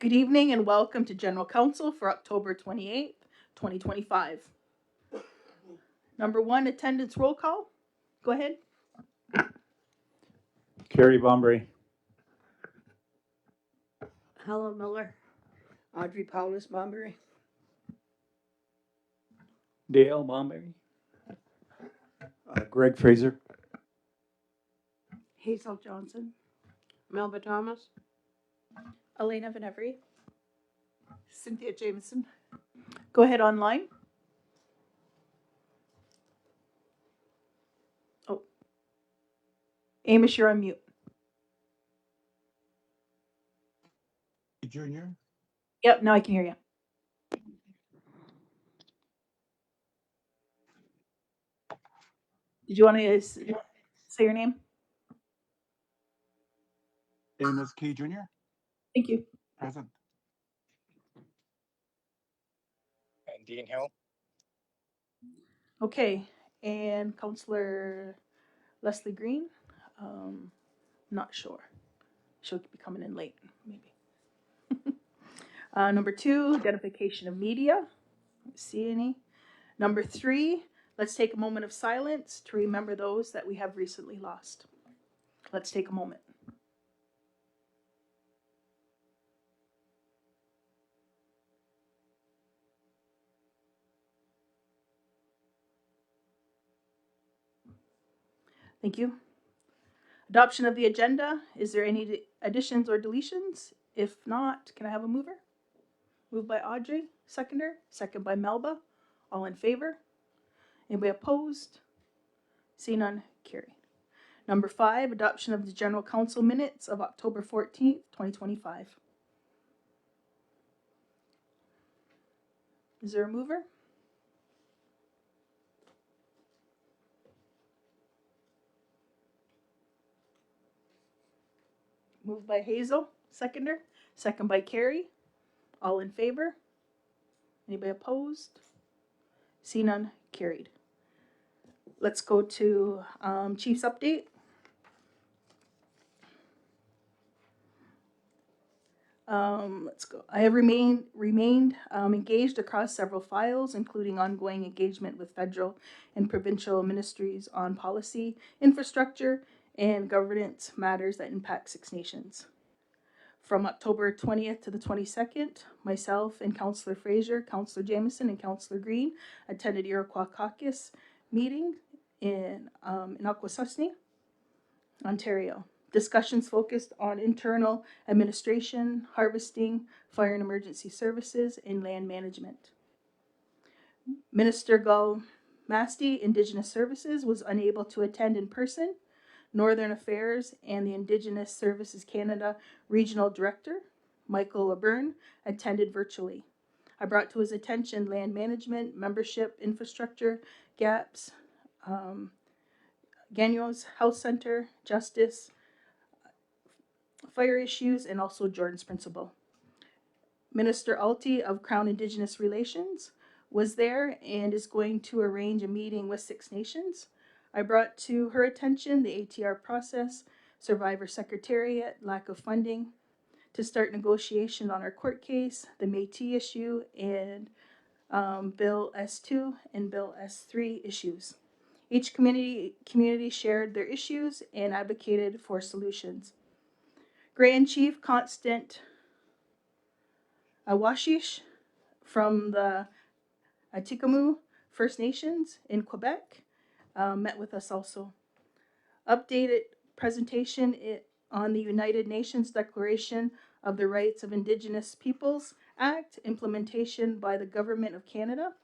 Good evening and welcome to General Council for October 28th, 2025. Number one, attendance roll call. Go ahead. Carrie Bombury. Helen Miller. Audrey Paulus Bombury. Dale Bombury. Greg Fraser. Hazel Johnson. Melba Thomas. Elena Venevri. Cynthia Jameson. Go ahead online. Oh, Amish, you're on mute. Junior. Yep, now I can hear you. Did you want to say your name? Amos Key Jr. Thank you. Present. And Dean Hill. Okay, and Councillor Leslie Green. Not sure. She'll be coming in late, maybe. Number two, identification of media. Don't see any. Number three, let's take a moment of silence to remember those that we have recently lost. Let's take a moment. Thank you. Adoption of the agenda. Is there any additions or deletions? If not, can I have a mover? Moved by Audrey, seconder. Second by Melba. All in favor? Anybody opposed? See none, carry. Number five, adoption of the General Council minutes of October 14th, 2025. Is there a mover? Moved by Hazel, seconder. Second by Carrie. All in favor? Anybody opposed? See none, carried. Let's go to Chief's update. Let's go. I have remained engaged across several files, including ongoing engagement with federal and provincial ministries on policy, infrastructure, and governance matters that impact Six Nations. From October 20th to the 22nd, myself and Councillor Fraser, Councillor Jameson, and Councillor Green attended Iroquois Caucus meeting in Akwesasne, Ontario. Discussions focused on internal administration, harvesting, fire and emergency services, and land management. Minister Gull Masti, Indigenous Services, was unable to attend in person. Northern Affairs and the Indigenous Services Canada Regional Director, Michael LeBurn, attended virtually. I brought to his attention land management, membership, infrastructure, gaps, Gagnos Health Center, justice, fire issues, and also Jordan's Principle. Minister Alti of Crown Indigenous Relations was there and is going to arrange a meeting with Six Nations. I brought to her attention the ATR process, Survivor Secretariat, lack of funding, to start negotiation on our court case, the Métis issue, and Bill S2 and Bill S3 issues. Each community shared their issues and advocated for solutions. Grand Chief Constant Awashish from the Atikamu First Nations in Quebec met with us also. Updated presentation on the United Nations Declaration of the Rights of Indigenous Peoples Act implementation by the Government of Canada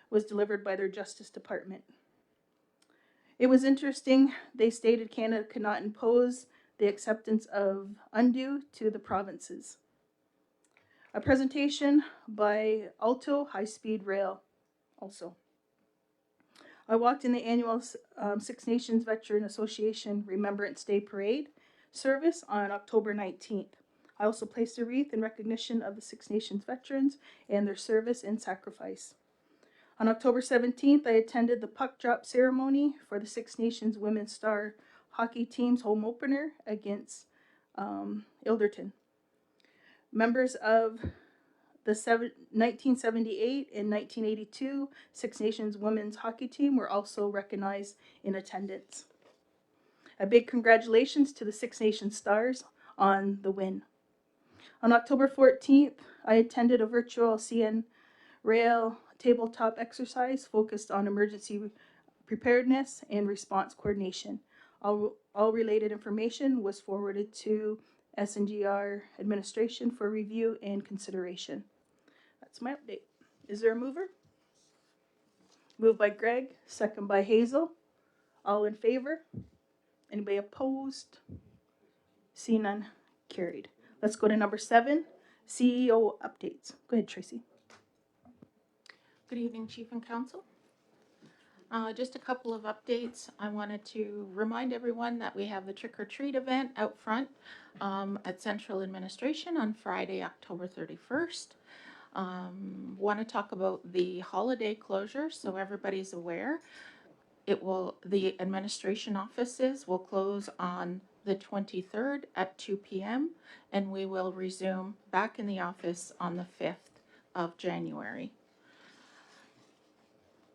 was delivered by their Justice Department. It was interesting. They stated Canada could not impose the acceptance of undue to the provinces. A presentation by Alto High Speed Rail also. I walked in the annual Six Nations Veteran Association Remembrance Day Parade service on October 19th. I also placed a wreath in recognition of the Six Nations veterans and their service and sacrifice. On October 17th, I attended the puck drop ceremony for the Six Nations Women's Star hockey team's home opener against Ilderton. Members of the 1978 and 1982 Six Nations women's hockey team were also recognized in attendance. A big congratulations to the Six Nations Stars on the win. On October 14th, I attended a virtual CN Rail tabletop exercise focused on emergency preparedness and response coordination. All related information was forwarded to SNGR administration for review and consideration. That's my update. Is there a mover? Moved by Greg, second by Hazel. All in favor? Anybody opposed? See none, carried. Let's go to number 7, CEO updates. Go ahead, Tracy. Good evening, Chief and Council. Just a couple of updates. I wanted to remind everyone that we have the Trick or Treat event out front at Central Administration on Friday, October 31st. Want to talk about the holiday closure so everybody's aware. The administration offices will close on the 23rd at 2 p.m. and we will resume back in the office on the 5th of January.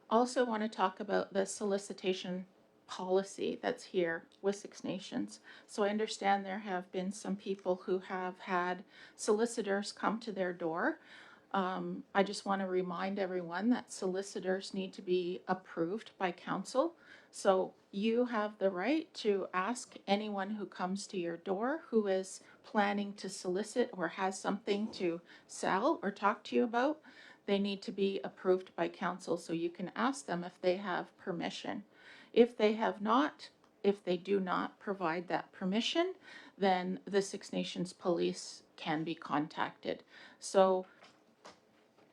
Also want to talk about the solicitation policy that's here with Six Nations. So I understand there have been some people who have had solicitors come to their door. I just want to remind everyone that solicitors need to be approved by council. So you have the right to ask anyone who comes to your door who is planning to solicit or has something to sell or talk to you about. They need to be approved by council, so you can ask them if they have permission. If they do not provide that permission, then the Six Nations Police can be contacted. So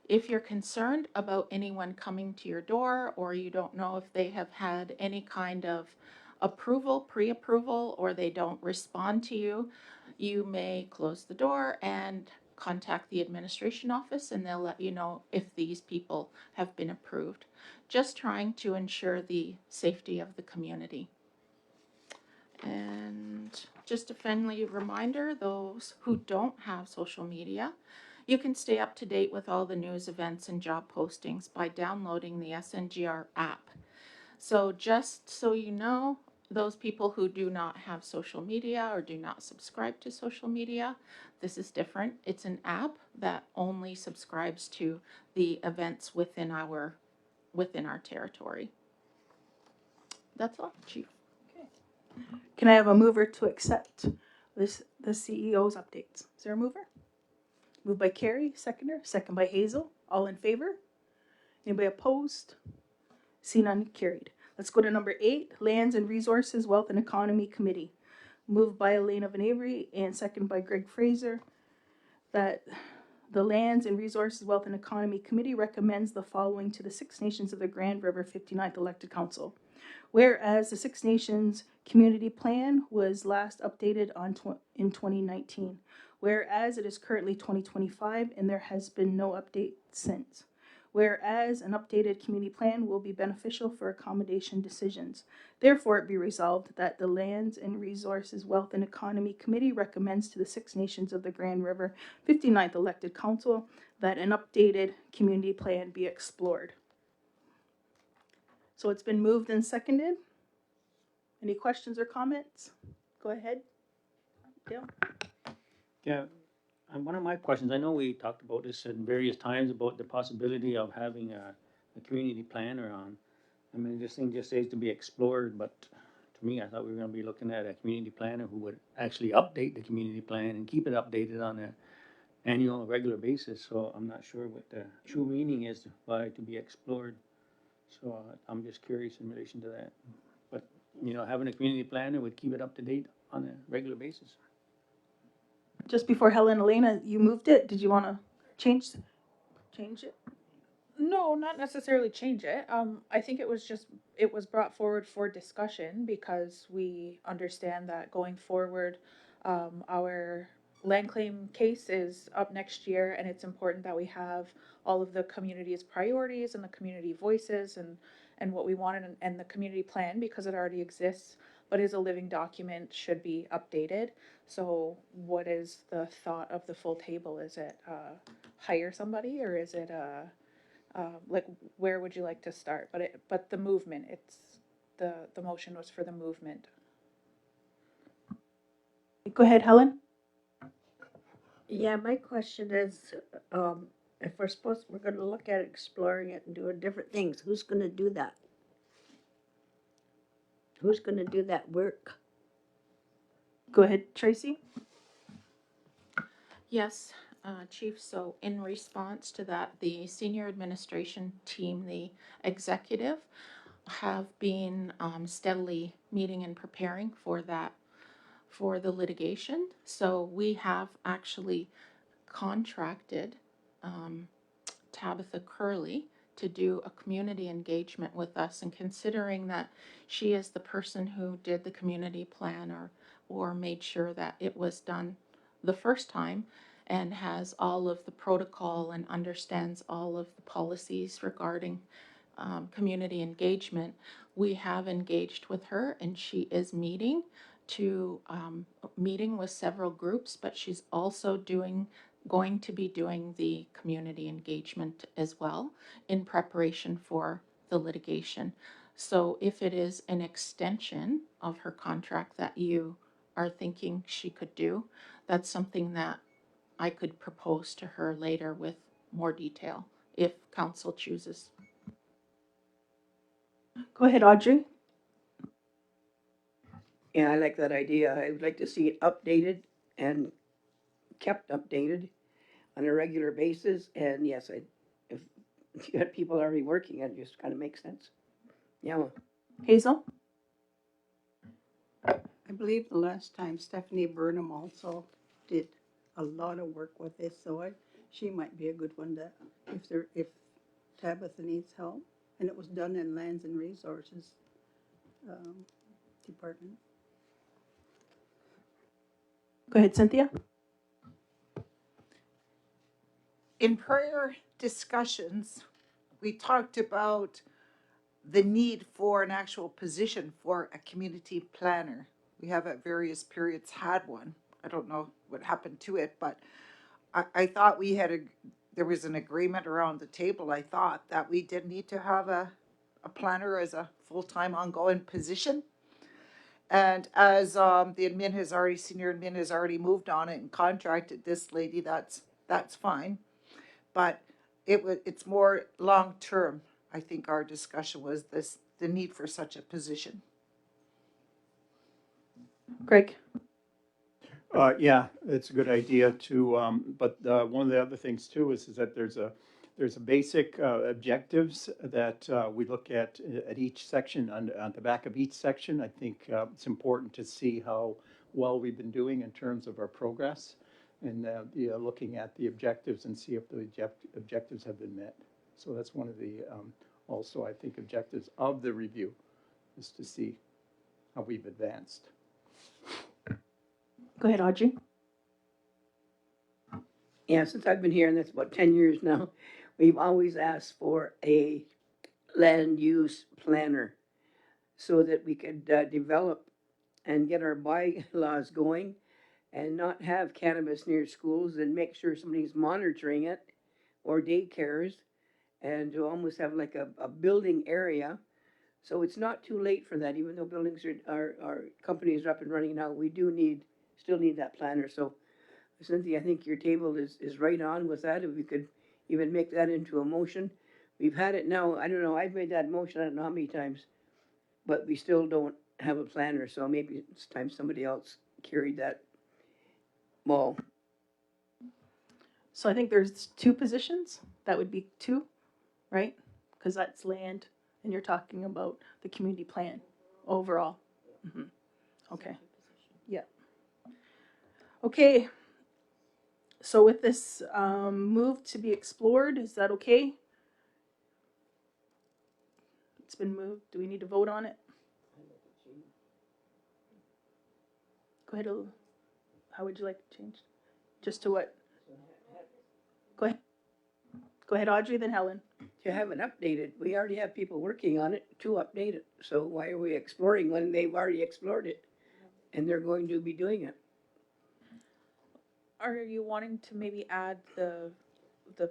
if you're concerned about anyone coming to your door, or you don't know if they have had any kind of approval, pre-approval, or they don't respond to you, you may close the door and contact the administration office and they'll let you know if these people have been approved. Just trying to ensure the safety of the community. And just a friendly reminder, those who don't have social media, you can stay up to date with all the news, events, and job postings by downloading the SNGR app. So just so you know, those people who do not have social media or do not subscribe to social media, this is different. It's an app that only subscribes to the events within our territory. That's all, Chief. Can I have a mover to accept the CEO's updates? Is there a mover? Moved by Carrie, seconder, second by Hazel. All in favor? Anybody opposed? See none, carried. Let's go to number 8, Lands and Resources, Wealth and Economy Committee. Moved by Elena Van Avery and second by Greg Fraser, that the Lands and Resources, Wealth and Economy Committee recommends the following to the Six Nations of the Grand River 59th Elected Council. Whereas the Six Nations Community Plan was last updated in 2019. Whereas it is currently 2025 and there has been no update since. Whereas an updated community plan will be beneficial for accommodation decisions. Therefore, it be resolved that the Lands and Resources, Wealth and Economy Committee recommends to the Six Nations of the Grand River 59th Elected Council that an updated community plan be explored. So it's been moved and seconded. Any questions or comments? Go ahead, Dale. Yeah, and one of my questions, I know we talked about this at various times about the possibility of having a community planner on. I mean, this thing just says to be explored, but to me, I thought we were gonna be looking at a community planner who would actually update the community plan and keep it updated on an annual, regular basis. So I'm not sure what the true meaning is by to be explored. So I'm just curious in relation to that. But, having a community planner would keep it up to date on a regular basis. Just before Helen Elena, you moved it. Did you want to change it? No, not necessarily change it. I think it was brought forward for discussion because we understand that going forward, our land claim case is up next year, and it's important that we have all of the community's priorities and the community voices and what we want and the community plan, because it already exists, but is a living document, should be updated. So what is the thought of the full table? Is it hire somebody, or is it like, where would you like to start? But the movement, it's the motion was for the movement. Go ahead, Helen. Yeah, my question is, if we're gonna look at exploring it and doing different things, who's gonna do that? Who's gonna do that work? Go ahead, Tracy. Yes, Chief, so in response to that, the senior administration team, the executive, have been steadily meeting and preparing for that, for the litigation. So we have actually contracted Tabitha Curley to do a community engagement with us, and considering that she is the person who did the community plan or made sure that it was done the first time and has all of the protocol and understands all of the policies regarding community engagement, we have engaged with her, and she is meeting with several groups, but she's also going to be doing the community engagement as well in preparation for the litigation. So if it is an extension of her contract that you are thinking she could do, that's something that I could propose to her later with more detail if council chooses. Go ahead, Audrey. Yeah, I like that idea. I would like to see it updated and kept updated on a regular basis. And yes, if you had people already working, it just kind of makes sense. Yeah. Hazel. I believe the last time Stephanie Burnham also did a lot of work with this, so she might be a good one to, if Tabitha needs help. And it was done in Lands and Resources Department. Go ahead, Cynthia. In prior discussions, we talked about the need for an actual position for a community planner. We have at various periods had one. I don't know what happened to it, but I thought there was an agreement around the table. I thought that we did need to have a planner as a full-time ongoing position. And as senior admin has already moved on it and contracted this lady, that's fine. But it's more long-term. I think our discussion was the need for such a position. Greg. Yeah, it's a good idea to, but one of the other things too is that there's a basic objectives that we look at each section, on the back of each section. I think it's important to see how well we've been doing in terms of our progress, and looking at the objectives and see if the objectives have been met. So that's one of the also, I think, objectives of the review, is to see how we've advanced. Go ahead, Audrey. Yeah, since I've been here, and that's about 10 years now, we've always asked for a land use planner so that we could develop and get our bylaws going and not have cannabis near schools, and make sure somebody's monitoring it, or daycares, and to almost have like a building area. So it's not too late for that, even though buildings are companies are up and running now. We still need that planner. So Cynthia, I think your table is right on with that. If we could even make that into a motion. We've had it now, I don't know, I've made that motion, I don't know how many times, but we still don't have a planner, so maybe it's time somebody else carried that ball. So I think there's two positions. That would be two, right? Because that's land, and you're talking about the community plan overall. Mm-hmm. Okay. Yeah. Okay. So with this move to be explored, is that okay? It's been moved. Do we need to vote on it? Go ahead. How would you like to change? Just to what? Go ahead. Go ahead, Audrey, then Helen. to have it updated. We already have people working on it to update it. So why are we exploring when they've already explored it and they're going to be doing it? Are you wanting to maybe add the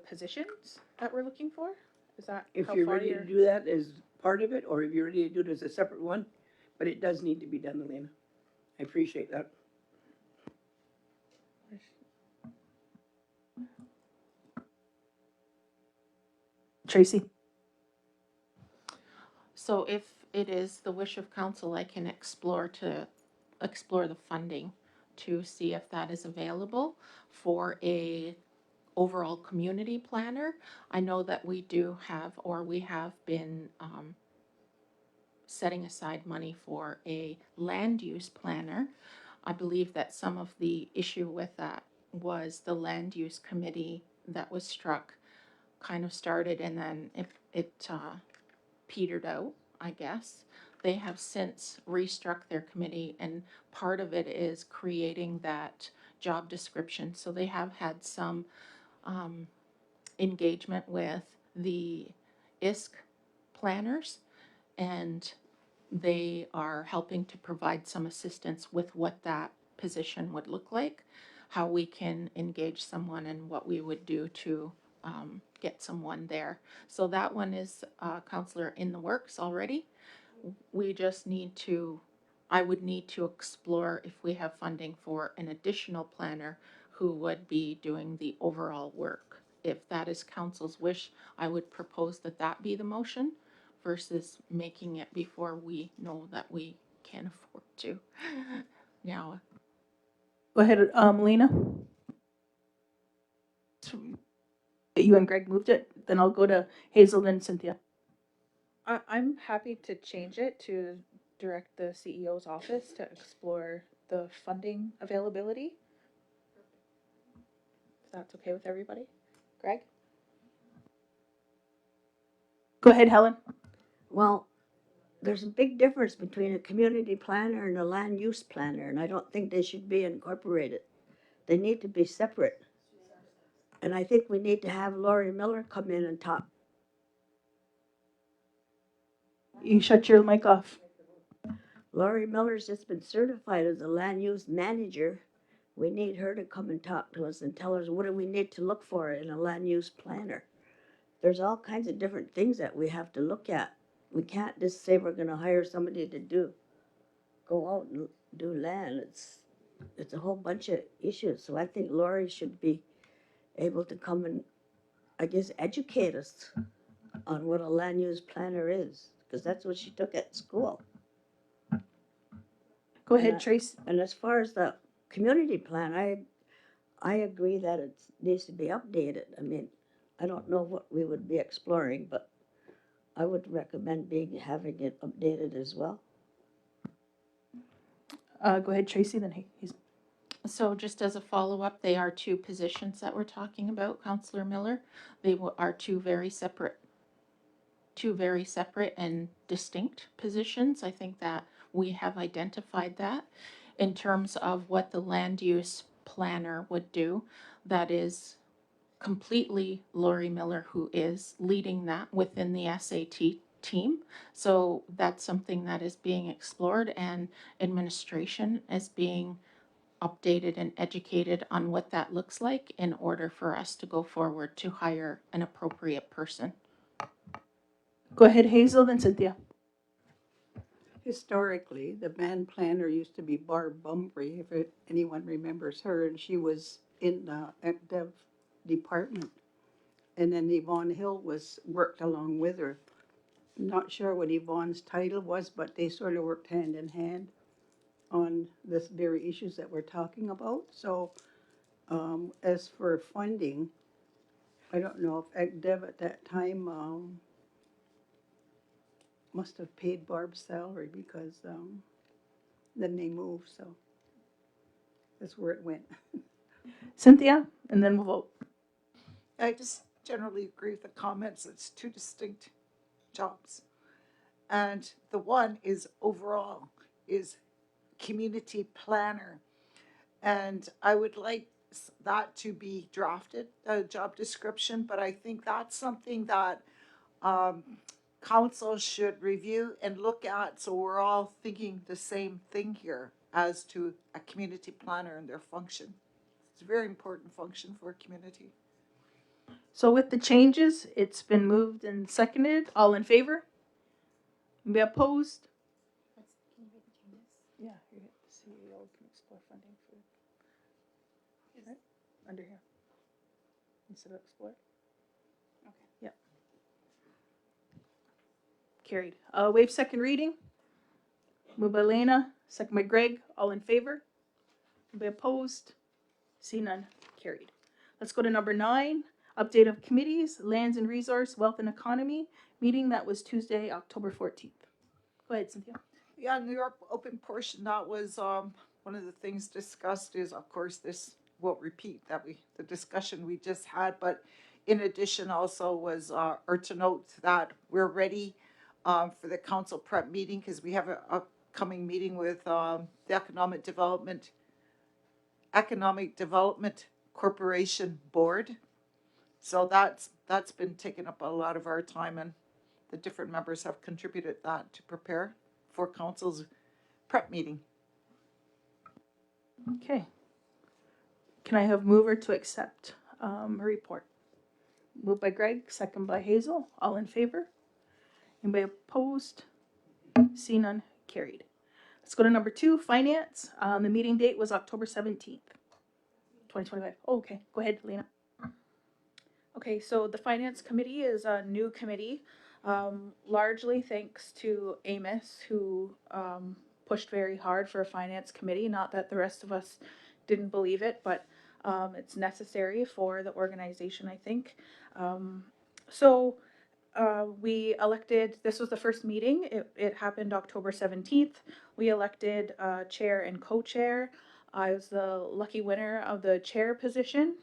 positions that we're looking for? Is that If how you're far ready to do that as part of it, or if you're ready to do it as a separate one, but it does need to be done, Elena. I appreciate that. Tracy? So if it is the wish of council, I can explore the funding to see if that is available for a overall community planner. I know that we do have, or we have been setting aside money for a land use planner. I believe that some of the issue with that was the land use committee that was struck kind of started and then it petered out, I guess. They have since restruck their committee, and part of it is creating that job description. So they have had some engagement with the ISC planners, and they are helping to provide some assistance with what that position would look like, how we can engage someone, and what we would do to get someone there. So that one is, Counselor, in the works already. We just need to, I would need to explore if we have funding for an additional planner who would be doing the overall work. If that is council's wish, I would propose that that be the motion versus making it before we know that we can afford to. Now, Go ahead, Lena. You and Greg moved it, then I'll go to Hazel and Cynthia. I'm happy to change it to direct the CEO's office to explore the funding availability. If that's okay with everybody. Greg? Go ahead, Helen. Well, there's a big difference between a community planner and a land use planner, and I don't think they should be incorporated. They need to be separate. And I think we need to have Lori Miller come in and talk. You shut your mic off. Lori Miller's just been certified as a land use manager. We need her to come and talk to us and tell us what do we need to look for in a land use planner. There's all kinds of different things that we have to look at. We can't just say we're going to hire somebody to go out and do land. It's a whole bunch of issues. So I think Lori should be able to come and, I guess, educate us on what a land use planner is, because that's what she took at school. Go ahead, Trace. And as far as the community plan, I agree that it needs to be updated. I mean, I don't know what we would be exploring, but I would recommend having it updated as well. Go ahead, Tracy, then he's. so just as a follow-up, they are two positions that we're talking about, Counselor Miller. They are two very separate and distinct positions. I think that we have identified that in terms of what the land use planner would do. That is completely Lori Miller who is leading that within the SAT team. So that's something that is being explored, and administration is being updated and educated on what that looks like in order for us to go forward to hire an appropriate person. Go ahead, Hazel, then Cynthia. Historically, the band planner used to be Barb Bumbry, if anyone remembers her, and she was in the dev department. And then Yvonne Hill worked along with her. Not sure what Yvonne's title was, but they sort of worked hand in hand on this very issues that we're talking about. So as for funding, I don't know if ECDev at that time must have paid Barb's salary because then they moved, so that's where it went. Cynthia, and then we'll vote. I just generally agree with the comments. It's two distinct jobs. And the one is overall is community planner. And I would like that to be drafted, a job description, but I think that's something that um, council should review and look at, so we're all thinking the same thing here as to a community planner and their function. It's a very important function for a community. So with the changes, it's been moved and seconded. All in favor? Be opposed? Yeah, you hit the CEO can explore funding for, right, under here. Instead of explore. Okay. Yep. Carried. Waive second reading. Moved by Lena, second by Greg. All in favor? Be opposed? See none. Carried. Let's go to number 9. Update of committees, lands and resource, wealth and economy meeting that was Tuesday, October 14th. Go ahead, Cynthia. Yeah, in the open portion, that was one of the things discussed is, of course, this won't repeat that the discussion we just had, but in addition also was, or to note that we're ready for the council prep meeting because we have a upcoming meeting with the Economic Development Corporation Board. So that's been taking up a lot of our time, and the different members have contributed that to prepare for council's prep meeting. Okay. Can I have mover to accept a report? Moved by Greg, second by Hazel. All in favor? Anybody opposed? See none. Carried. Let's go to number 2, finance. The meeting date was October 17th, 2025. Oh, okay. Go ahead, Lena. Okay, so the Finance Committee is a new committee, largely thanks to Amos, who pushed very hard for a Finance Committee. Not that the rest of us didn't believe it, but it's necessary for the organization, I think. So we elected, this was the first meeting, it happened October 17th. We elected chair and co-chair. I was the lucky winner of the chair position,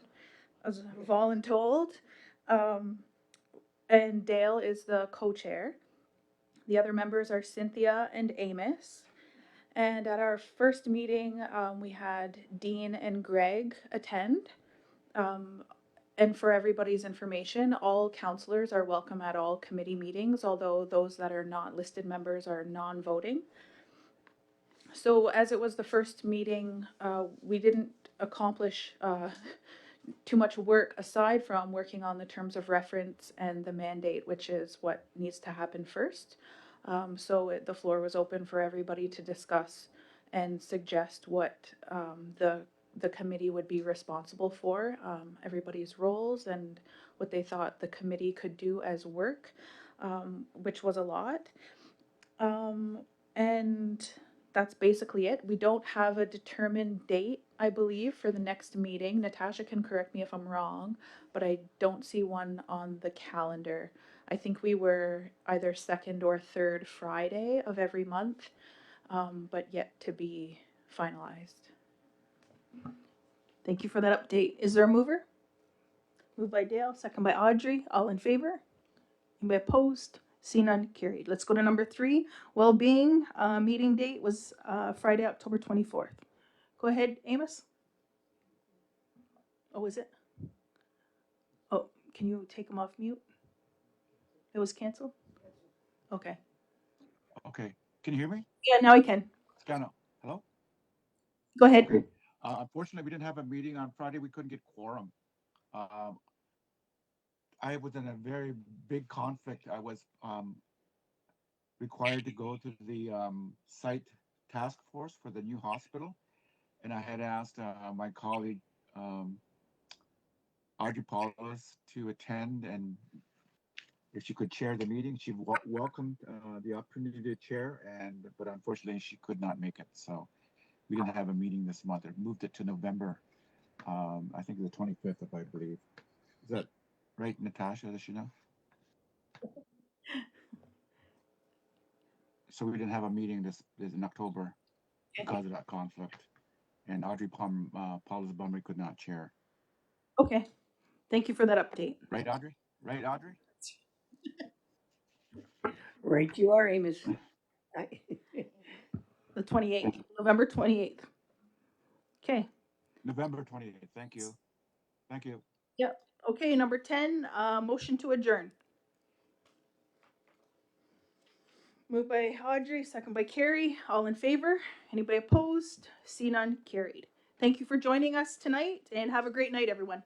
as voluntold. And Dale is the co-chair. The other members are Cynthia and Amos. And at our first meeting, we had Dean and Greg attend. And for everybody's information, all councillors are welcome at all committee meetings, although those that are not listed members are non-voting. So as it was the first meeting, we didn't accomplish too much work aside from working on the terms of reference and the mandate, which is what needs to happen first. So the floor was open for everybody to discuss and suggest what the committee would be responsible for, everybody's roles and what they thought the committee could do as work, which was a lot. And that's basically it. We don't have a determined date, I believe, for the next meeting. Natasha can correct me if I'm wrong, but I don't see one on the calendar. I think we were either second or third Friday of every month, but yet to be finalized. Thank you for that update. Is there a mover? Moved by Dale, second by Audrey. All in favor? Anybody opposed? See none. Carried. Let's go to number 3, well-being. Meeting date was Friday, October 24th. Go ahead, Amos. Oh, is it? Oh, can you take him off mute? It was canceled? Okay. Okay, can you hear me? Yeah, now I can. Scano, hello? Go ahead. Okay. Unfortunately, we didn't have a meeting on Friday. We couldn't get quorum. I was in a very big conflict. I was required to go to the site task force for the new hospital. And I had asked my colleague, Audrey Paulus, to attend, and if she could chair the meeting. She welcomed the opportunity to chair, but unfortunately she could not make it. So we didn't have a meeting this month. It moved it to November, I think the 25th, if I believe. Is that right, Natasha? Does she know? So we didn't have a meeting this in October because of that conflict. And Audrey Paulus Bumry could not chair. Okay. Thank you for that update. Right, Audrey? Right, Audrey? Right you are, Amos. The 28th, November 28th. Okay. November 28th. Thank you. Thank you. Yep. Okay, number 10, motion to adjourn. Moved by Audrey, second by Carrie. All in favor? Anybody opposed? See none, carried. Thank you for joining us tonight, and have a great night, everyone.